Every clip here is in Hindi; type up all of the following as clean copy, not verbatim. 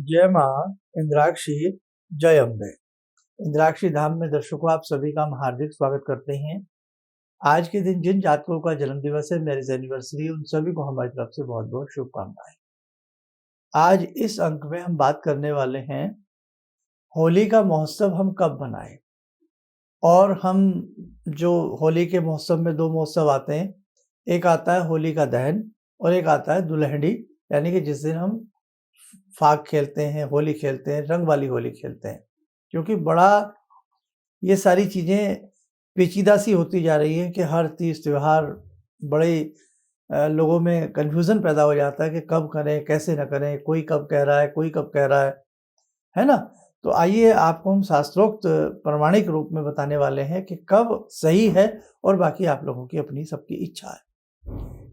जय माँ इंद्राक्षी, जय अम्बे। इंद्राक्षी धाम में दर्शकों आप सभी का हम हार्दिक स्वागत करते हैं। आज के दिन जिन जातकों का जन्म दिवस है, मैरिज एनिवर्सरी, उन सभी को हमारी तरफ से बहुत बहुत शुभकामनाएं। आज इस अंक में हम बात करने वाले हैं होली का महोत्सव हम कब मनाएं। और हम जो होली के महोत्सव में दो महोत्सव आते हैं, एक आता है होली का दहन और एक आता है दुल्हड़ी, यानी कि जिस दिन हम फाग खेलते हैं, होली खेलते हैं, रंग वाली होली खेलते हैं। क्योंकि बड़ा ये सारी चीज़ें पेचीदा सी होती जा रही है कि हर तीज त्योहार बड़े लोगों में कन्फ्यूज़न पैदा हो जाता है कि कब करें, कैसे न करें, कोई कब कह रहा है, कोई कब कह रहा है ना? तो आइए आपको हम शास्त्रोक्त प्रामाणिक रूप में बताने वाले हैं कि कब सही है और बाकी आप लोगों की अपनी सबकी इच्छा है।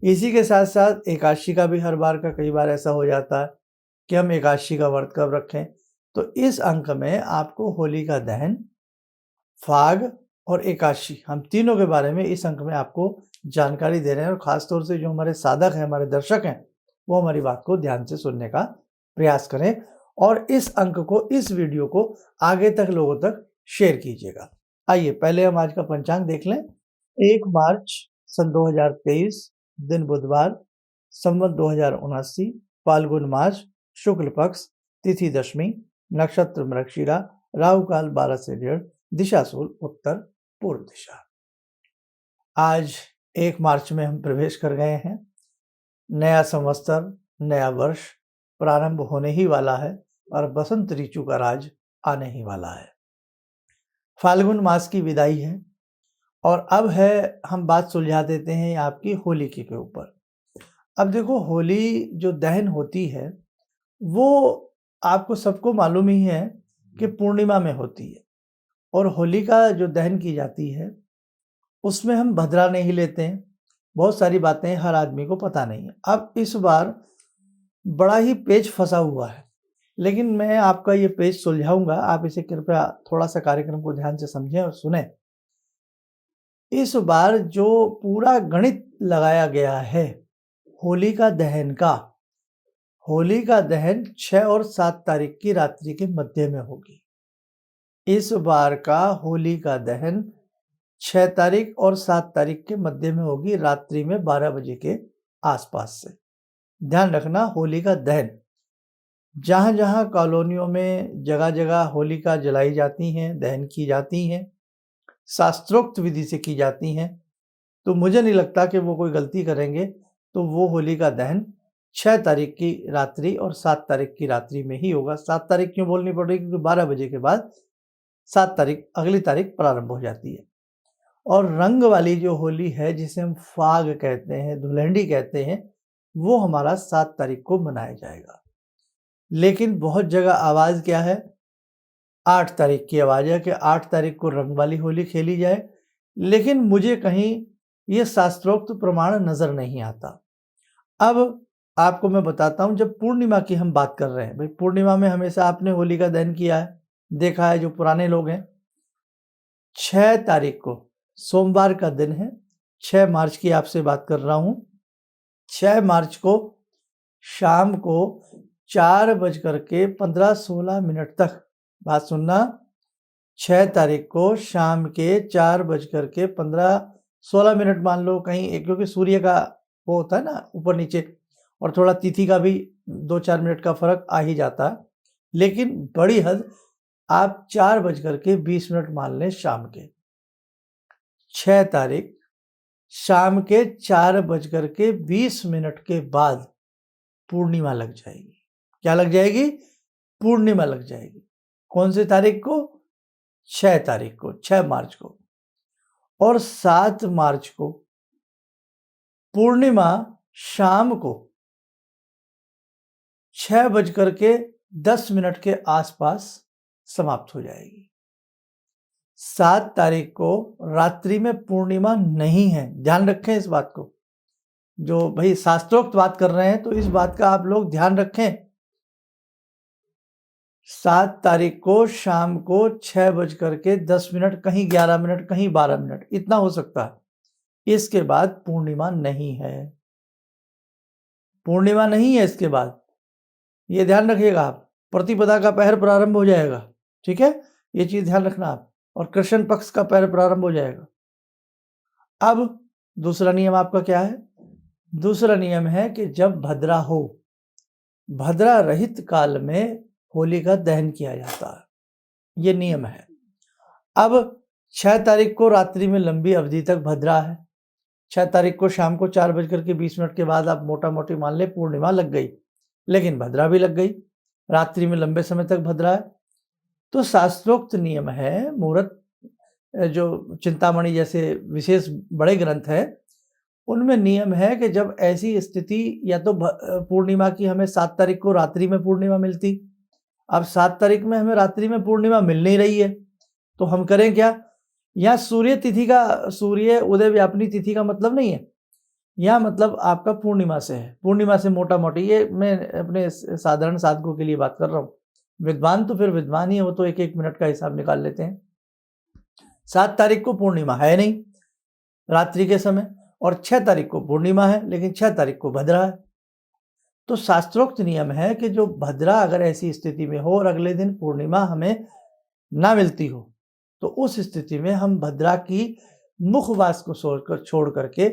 इसी के साथ-साथ एकादशी का भी हर बार का कई बार ऐसा हो जाता है कि हम एकादशी का व्रत कब रखें। तो इस अंक में आपको होली का दहन, फाग और एकादशी, हम तीनों के बारे में इस अंक में आपको जानकारी दे रहे हैं। और ख़ास तौर से जो हमारे साधक हैं, हमारे दर्शक हैं, वो हमारी बात को ध्यान से सुनने का प्रयास करें और इस अंक को, इस वीडियो को आगे तक लोगों तक शेयर कीजिएगा। आइए पहले हम आज का पंचांग देख लें। 1 मार्च सन 2023, दिन बुधवार, संवत 2079, फाल्गुन मास, शुक्ल पक्ष, तिथि दशमी, नक्षत्र मृगशिरा, राहु काल 12 से 1:30, दिशा सूल उत्तर पूर्व दिशा। आज 1 मार्च में हम प्रवेश कर गए हैं। नया संवत्सर, नया वर्ष प्रारंभ होने ही वाला है और बसंत ऋतु का राज आने ही वाला है। फाल्गुन मास की विदाई है और अब है, हम बात सुलझा देते हैं आपकी होली के ऊपर। अब देखो, होली जो दहन होती है वो आपको सबको मालूम ही है कि पूर्णिमा में होती है। और होली का जो दहन की जाती है उसमें हम भद्रा नहीं लेते हैं। बहुत सारी बातें हर आदमी को पता नहीं है। अब इस बार बड़ा ही पेच फंसा हुआ है, लेकिन मैं आपका ये पेच सुलझाऊंगा। आप इसे कृपया थोड़ा सा कार्यक्रम को ध्यान से समझें और सुने। इस बार जो पूरा गणित लगाया गया है होली का दहन का, होली का दहन 6 और 7 तारीख की रात्रि के मध्य में होगी। इस बार का होली का दहन 6 तारीख और 7 तारीख के मध्य में होगी, रात्रि में 12 बजे के आसपास से। ध्यान रखना, होली का दहन जहां जहां कॉलोनियों में जगह जगह होलिका जलाई जाती हैं, दहन की जाती हैं, शास्त्रोक्त विधि से की जाती हैं, तो मुझे नहीं लगता कि वो कोई गलती करेंगे। तो वो होली का दहन 6 तारीख की रात्रि और 7 तारीख की रात्रि में ही होगा। 7 तारीख क्यों बोलनी पड़ रही? क्योंकि 12 बजे के बाद 7 तारीख, अगली तारीख प्रारंभ हो जाती है। और रंग वाली जो होली है, जिसे हम फाग कहते हैं, धुलहड़ी कहते हैं, वो हमारा 7 तारीख को मनाया जाएगा। लेकिन बहुत जगह आवाज़ क्या है? 8 तारीख की आवाज़ है कि 8 तारीख को रंग वाली होली खेली जाए। लेकिन मुझे कहीं ये शास्त्रोक्त प्रमाण नज़र नहीं आता। अब आपको मैं बताता हूँ, जब पूर्णिमा की हम बात कर रहे हैं, भाई पूर्णिमा में हमेशा आपने होली का दहन किया है, देखा है, जो पुराने लोग हैं। 6 तारीख को सोमवार का दिन है। 6 मार्च की आपसे बात कर रहा हूँ। 6 मार्च को शाम को 4:15-16 तक, बात सुनना, 6 तारीख को शाम के 4:15-16 मान लो कहीं, क्योंकि सूर्य का वो होता है ना ऊपर नीचे, और थोड़ा तिथि का भी 2-4 मिनट का फर्क आ ही जाता है। लेकिन बड़ी हद आप 4:20 मान लें शाम के। 6 तारीख शाम के 4:20 के बाद पूर्णिमा लग जाएगी। क्या लग जाएगी? पूर्णिमा लग जाएगी। कौन सी तारीख को? 6 तारीख को, 6 मार्च को। और 7 मार्च को पूर्णिमा शाम को 6:10 के आसपास समाप्त हो जाएगी। 7 तारीख को रात्रि में पूर्णिमा नहीं है। ध्यान रखें इस बात को। जो भाई शास्त्रोक्त बात कर रहे हैं, तो इस बात का आप लोग ध्यान रखें। 7 तारीख को शाम को 6:10, कहीं 11 मिनट, कहीं 12 मिनट, इतना हो सकता है। इसके बाद पूर्णिमा नहीं है। पूर्णिमा नहीं है इसके बाद, ये ध्यान रखिएगा आप। प्रतिपदा का पहर प्रारंभ हो जाएगा, ठीक है, ये चीज ध्यान रखना आप, और कृष्ण पक्ष का पहर प्रारंभ हो जाएगा। अब दूसरा नियम आपका क्या है? दूसरा नियम है कि जब भद्रा हो, भद्रा रहित काल में होली का दहन किया जाता है, ये नियम है। अब 6 तारीख को रात्रि में लंबी अवधि तक भद्रा है, 6 तारीख को शाम को 4:20 के बाद आप मोटा मोटी मान ले पूर्णिमा लग गई, लेकिन भद्रा भी लग गई, रात्रि में लंबे समय तक भद्रा है। तो शास्त्रोक्त नियम है, मुहूर्त जो चिंतामणि जैसे विशेष बड़े ग्रंथ हैं, उनमें नियम है कि जब ऐसी स्थिति, या तो पूर्णिमा की हमें 7 तारीख को रात्रि में पूर्णिमा मिलती, अब 7 तारीख में हमें रात्रि में पूर्णिमा मिल नहीं रही है, तो हम करें क्या? यहाँ सूर्य तिथि का, सूर्य उदय व्यापनी तिथि का मतलब नहीं है, यहाँ मतलब आपका पूर्णिमा से है। पूर्णिमा से मोटा मोटी, ये मैं अपने साधारण साधकों के लिए बात कर रहा हूँ, विद्वान तो फिर विद्वान ही है, वो तो 1-1 मिनट का हिसाब निकाल लेते हैं। 7 तारीख को पूर्णिमा है नहीं रात्रि के समय, और 6 तारीख को पूर्णिमा है, लेकिन 6 तारीख को भद्रा है। तो शास्त्रोक्त नियम है कि जो भद्रा अगर ऐसी स्थिति में हो और अगले दिन पूर्णिमा हमें ना मिलती हो, तो उस स्थिति में हम भद्रा की मुखवास को छोड़ करके,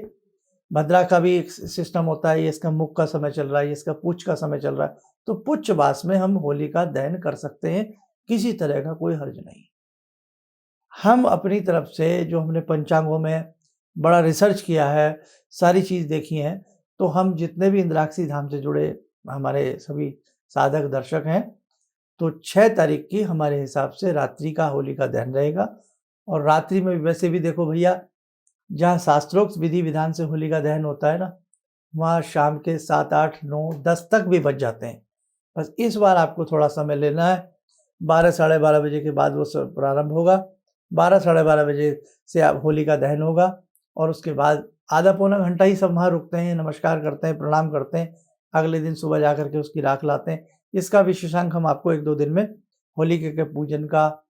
भद्रा का भी एक सिस्टम होता है, ये इसका मुख का समय चल रहा है, ये इसका पुच्छ का समय चल रहा है, तो पुच्छवास में हम होली का दहन कर सकते हैं, किसी तरह का कोई हर्ज नहीं। हम अपनी तरफ से जो हमने पंचांगों में बड़ा रिसर्च किया है, सारी चीज़ देखी हैं, तो हम जितने भी इंद्राक्षी धाम से जुड़े हमारे सभी साधक दर्शक हैं, तो 6 तारीख की हमारे हिसाब से रात्रि का होली का दहन रहेगा। और रात्रि में वैसे भी देखो भैया, जहाँ शास्त्रोक्त विधि विधान से होली का दहन होता है ना, वहाँ शाम के 7, 8, 9, 10 तक भी बज जाते हैं। बस इस बार आपको थोड़ा समय लेना है, 12, साढ़े 12 बजे के बाद वो सब प्रारंभ होगा, 12, साढ़े 12 बजे से आप होली का दहन होगा, और उसके बाद आधा पौना घंटा ही सब वहाँ रुकते हैं, नमस्कार करते हैं, प्रणाम करते हैं, अगले दिन सुबह जा करके उसकी राख लाते हैं। इसका विशेषांक हम आपको 1-2 दिन में होली के पूजन का,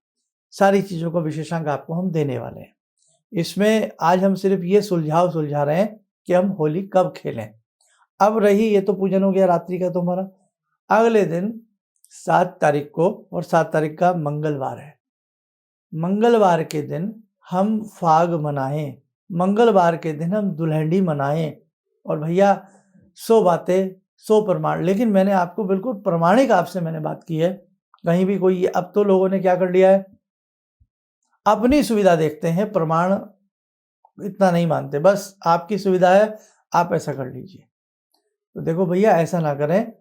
सारी चीज़ों का विशेषांक आपको हम देने वाले हैं। इसमें आज हम सिर्फ ये सुलझा रहे हैं कि हम होली कब खेलें। अब रही, ये तो पूजन हो गया रात्रि का तुम्हारा, अगले दिन 7 तारीख को, और 7 तारीख का मंगलवार है, मंगलवार के दिन हम फाग मनाएं, मंगलवार के दिन हम दुल्हड़ी मनाएं। और भैया 100 बातें 100 प्रमाण, लेकिन मैंने आपको बिल्कुल प्रमाणिक आपसे मैंने बात की है, कहीं भी कोई, अब तो लोगों ने क्या कर लिया है, अपनी सुविधा देखते हैं, प्रमाण इतना नहीं मानते, बस आपकी सुविधा है आप ऐसा कर लीजिए। तो देखो भैया, ऐसा ना करें,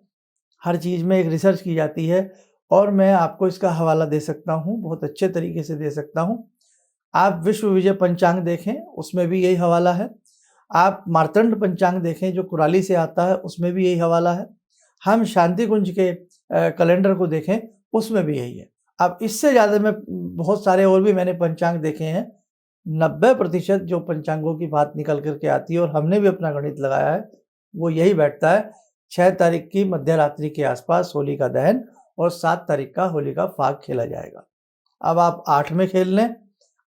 हर चीज़ में एक रिसर्च की जाती है, और मैं आपको इसका हवाला दे सकता हूँ, बहुत अच्छे तरीके से दे सकता हूँ। आप विश्व विजय पंचांग देखें, उसमें भी यही हवाला है। आप मार्तंड पंचांग देखें जो कुराली से आता है, उसमें भी यही हवाला है। हम शांति कुंज के कैलेंडर को देखें, उसमें भी यही है। अब इससे ज़्यादा मैं बहुत सारे और भी मैंने पंचांग देखे हैं, 90% जो पंचांगों की बात निकल करके आती है, और हमने भी अपना गणित लगाया है, वो यही बैठता है, 6 तारीख की मध्य रात्रि के आसपास होली का दहन, और 7 तारीख का होली का फाग खेला जाएगा। अब आप 8 में खेल लें,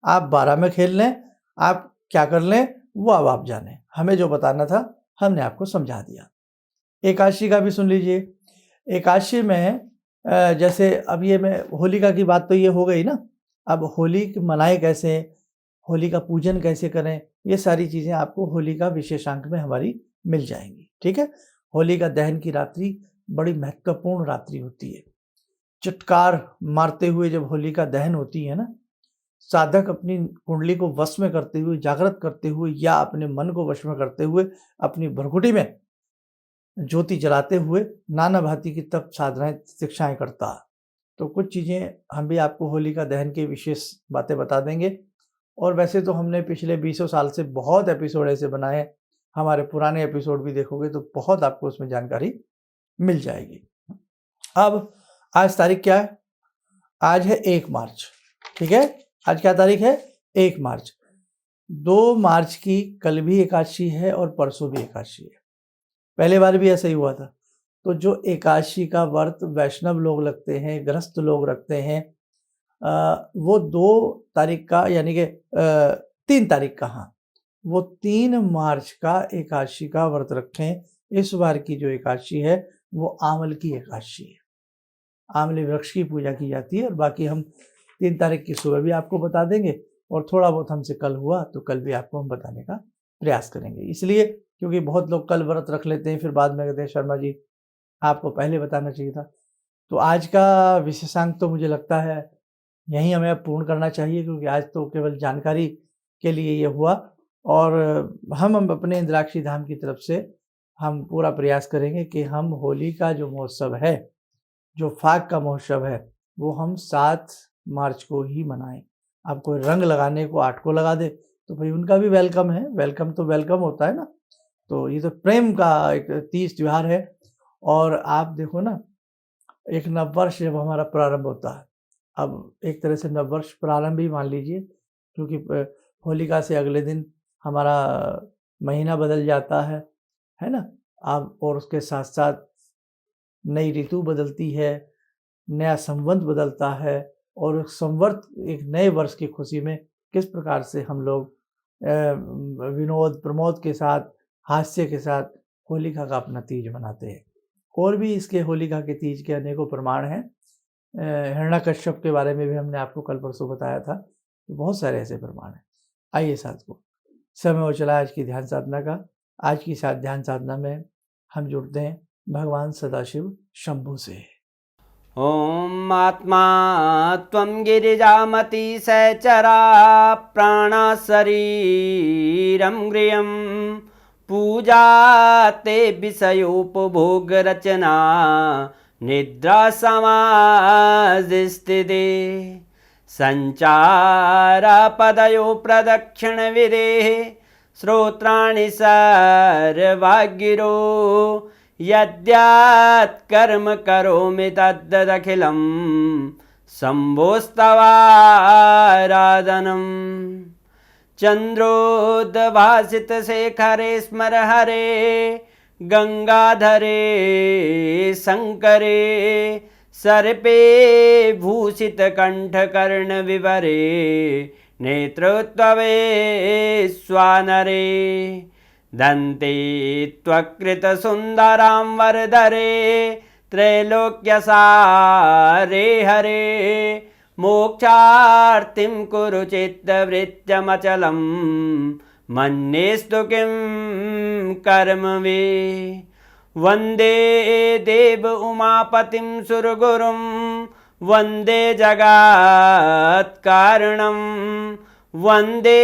आप 12 में खेल लें, आप क्या कर लें वो अब आप जानें, हमें जो बताना था हमने आपको समझा दिया। एकादशी का भी सुन लीजिए। एकादशी में जैसे अब ये मैं होलिका की बात तो ये हो गई ना, अब होली मनाए कैसे, होली का पूजन कैसे करें, ये सारी चीज़ें आपको होली का विशेषांक में हमारी मिल जाएंगी, ठीक है। होली का दहन की रात्रि बड़ी महत्वपूर्ण रात्रि होती है। चित्कार मारते हुए जब होली का दहन होती है ना, साधक अपनी कुंडली को वश में करते हुए, जागृत करते हुए, या अपने मन को वश में करते हुए, अपनी भ्रकुटी में ज्योति जलाते हुए नाना भांति की तप साधनाएं शिक्षाएं करता। तो कुछ चीज़ें हम भी आपको होली का दहन की विशेष बातें बता देंगे। और वैसे तो हमने पिछले 20 साल से बहुत एपिसोड ऐसे बनाए हैं, हमारे पुराने एपिसोड भी देखोगे तो बहुत आपको उसमें जानकारी मिल जाएगी। अब आज तारीख क्या है? आज है 1 मार्च, ठीक है। आज क्या तारीख है? 1 मार्च। 2 मार्च की कल भी एकादशी है और परसों भी एकादशी है। पहले बार भी ऐसा ही हुआ था। तो जो एकादशी का व्रत वैष्णव लोग लगते हैं, गृहस्थ लोग रखते हैं, वो 2 तारीख का, यानी कि 3 तारीख का, हाँ, वो 3 मार्च का एकादशी का व्रत रखें। इस बार की जो एकादशी है वो आंवल की एकादशी है। आंवले वृक्ष की पूजा की जाती है। और बाकी हम 3 तारीख की सुबह भी आपको बता देंगे, और थोड़ा बहुत हमसे कल हुआ तो कल भी आपको हम बताने का प्रयास करेंगे। इसलिए क्योंकि बहुत लोग कल व्रत रख लेते हैं, फिर बाद में कहते हैं शर्मा जी आपको पहले बताना चाहिए था। तो आज का विशेषांक तो मुझे लगता है यहीं हमें अब पूर्ण करना चाहिए, क्योंकि आज तो केवल जानकारी के लिए ये हुआ। और हम अपने इंद्राक्षी धाम की तरफ से हम पूरा प्रयास करेंगे कि हम होली का जो महोत्सव है, जो फाग का महोत्सव है, वो हम 7 मार्च को ही मनाएं। अब कोई रंग लगाने को 8 को लगा दे तो भाई उनका भी वेलकम है, वेलकम तो वेलकम होता है ना। तो ये तो प्रेम का एक तीज त्योहार है। और आप देखो ना, एक नववर्ष जब हमारा प्रारंभ होता है, अब एक तरह से नववर्ष प्रारंभ ही मान लीजिए, क्योंकि होलिका से अगले दिन हमारा महीना बदल जाता है ना। अब और उसके साथ साथ नई ऋतु बदलती है, नया संवत बदलता है, और संवत एक नए वर्ष की खुशी में किस प्रकार से हम लोग विनोद प्रमोद के साथ, हास्य के साथ होलिका का अपना तीज मनाते हैं। और भी इसके होलिका के तीज के अनेकों प्रमाण हैं। हिरण्यकश्यप के बारे में भी हमने आपको कल परसों बताया था। तो बहुत सारे ऐसे प्रमाण हैं। आइए साथियों, समय हो चला आज की ध्यान साधना का। आज की ध्यान साधना में हम जुड़ते हैं भगवान सदाशिव शंभु से। ॐ आत्मा त्वं गिरिजामति सहचरा प्राणा शरीरं गृहं पूजा ते विषयोपभोगरचना निद्रा समाधिस्थिते सञ्चारपदयो प्रदक्षिणविधेः श्रोत्राणि सर्वागिरो यद्यात् कर्म करोमि तद्दखिलं शम्भोस्तवाराधनम् चन्द्रोद्भासितशेखरे स्मर हरे गंगाधरे शङ्करे सर्पे भूषितकण्ठकर्णविवरे नेत्रोत्तवे स्वानरे दन्ते त्वकृतसुन्दरां वरदरे त्रैलोक्यसारे हरे मोक्षार्तिं कुरु चित्तवृत्त्यमचलं मन्येस्तु किं कर्म वे वन्दे देव उमापतिं सुरगुरुं वन्दे जगत्कारणं वन्दे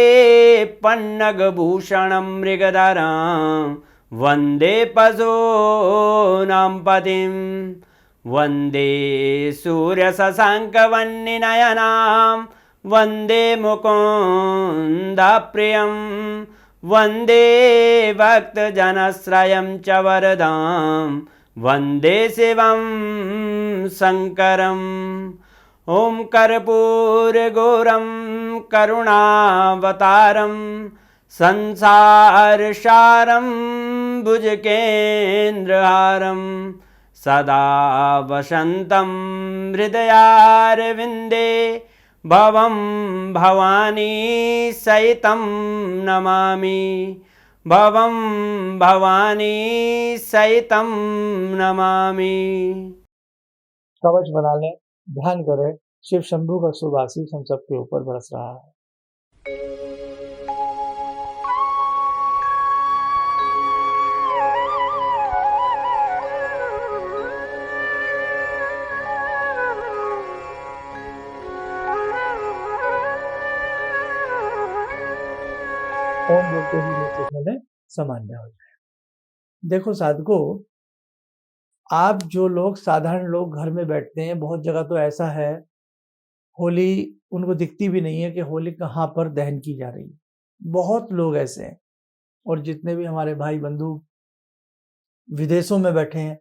पन्नगभूषणं मृगधरं वन्दे पशूनां पतिं वन्दे सूर्यशशाङ्कवह्निनयनां वन्दे मुकुन्दप्रियं वन्दे भक्तजनश्रयं च वरदां वन्दे शिवं शङ्करम् ॐ कर्पूरगौरं करुणावतारं संसारसारं भुजगेन्द्रहारं सदा वसन्तं हृदयारविन्दे भवं भवानी सहितं नमामि भवं भवानी सहितं नमामि। कवच बना लें, ध्यान करें, शिव शंभु का शुभ आशीष हम सबके ऊपर बरस रहा है। ओम बोलते ही चित्रों में सामान्य हो जाए। देखो साधको, आप जो लोग साधारण लोग घर में बैठते हैं, बहुत जगह तो ऐसा है होली उनको दिखती भी नहीं है कि होली कहाँ पर दहन की जा रही है। बहुत लोग ऐसे हैं। और जितने भी हमारे भाई बंधु विदेशों में बैठे हैं,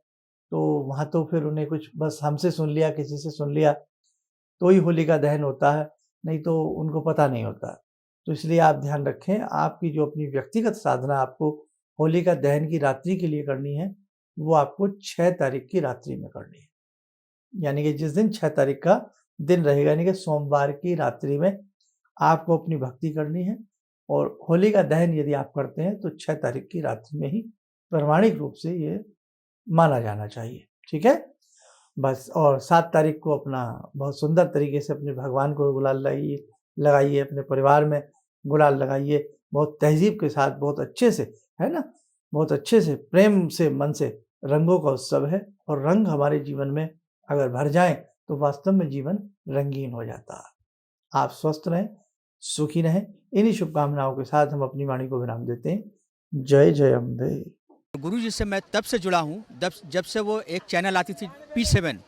तो वहाँ तो फिर उन्हें कुछ बस हमसे सुन लिया, किसी से सुन लिया तो ही होली का दहन होता है, नहीं तो उनको पता नहीं होता। तो इसलिए आप ध्यान रखें, आपकी जो अपनी व्यक्तिगत साधना आपको होली का दहन की रात्रि के लिए करनी है, वो आपको 6 तारीख की रात्रि में करनी है। यानी कि जिस दिन 6 तारीख का दिन रहेगा, यानी कि सोमवार की रात्रि में आपको अपनी भक्ति करनी है। और होली का दहन यदि आप करते हैं तो 6 तारीख की रात्रि में ही प्रमाणिक रूप से ये माना जाना चाहिए। ठीक है। बस। और 7 तारीख को अपना बहुत सुंदर तरीके से अपने भगवान को गुलाल लगाइए, अपने परिवार में गुलाल लगाइए, बहुत तहज़ीब के साथ, बहुत अच्छे से, है ना? बहुत अच्छे से, प्रेम से, मन से। रंगों का उत्सव है और रंग हमारे जीवन में अगर भर जाएँ तो वास्तव में जीवन रंगीन हो जाता है। आप स्वस्थ रहें, सुखी रहें, इन्हीं शुभकामनाओं के साथ हम अपनी वाणी को विराम देते हैं। जय जय अम्बे। गुरु जी से मैं तब से जुड़ा हूँ जब से वो एक चैनल आती थी P7,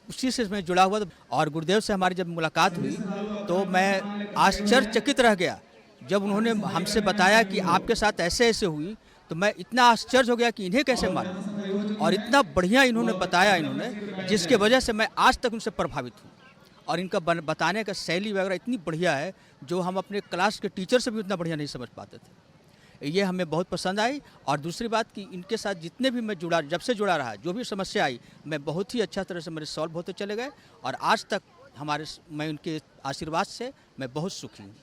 उसी से मैं जुड़ा हुआ था। और गुरुदेव से हमारी जब मुलाकात हुई तो मैं आश्चर्यचकित रह गया जब उन्होंने हमसे बताया कि आपके साथ ऐसे ऐसे हुई। तो मैं इतना आश्चर्य हो गया कि इन्हें कैसे मालूम, और इतना बढ़िया इन्होंने बताया जिसके वजह से मैं आज तक उनसे प्रभावित हूँ। और इनका बताने का शैली वगैरह इतनी बढ़िया है जो हम अपने क्लास के टीचर से भी उतना बढ़िया नहीं समझ पाते थे। ये हमें बहुत पसंद आई। और दूसरी बात कि इनके साथ जितने भी मैं जब से जुड़ा रहा, जो भी समस्या आई, मैं बहुत ही अच्छा तरह से मेरे सॉल्व होते चले गए। और आज तक मैं उनके आशीर्वाद से मैं बहुत सुखी हूँ।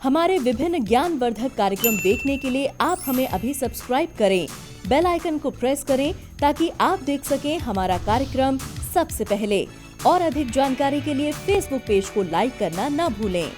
हमारे विभिन्न ज्ञानवर्धक कार्यक्रम देखने के लिए आप हमें अभी सब्सक्राइब करें, बेल आइकन को प्रेस करें ताकि आप देख सकें हमारा कार्यक्रम सबसे पहले। और अधिक जानकारी के लिए फेसबुक पेज को लाइक करना न भूलें।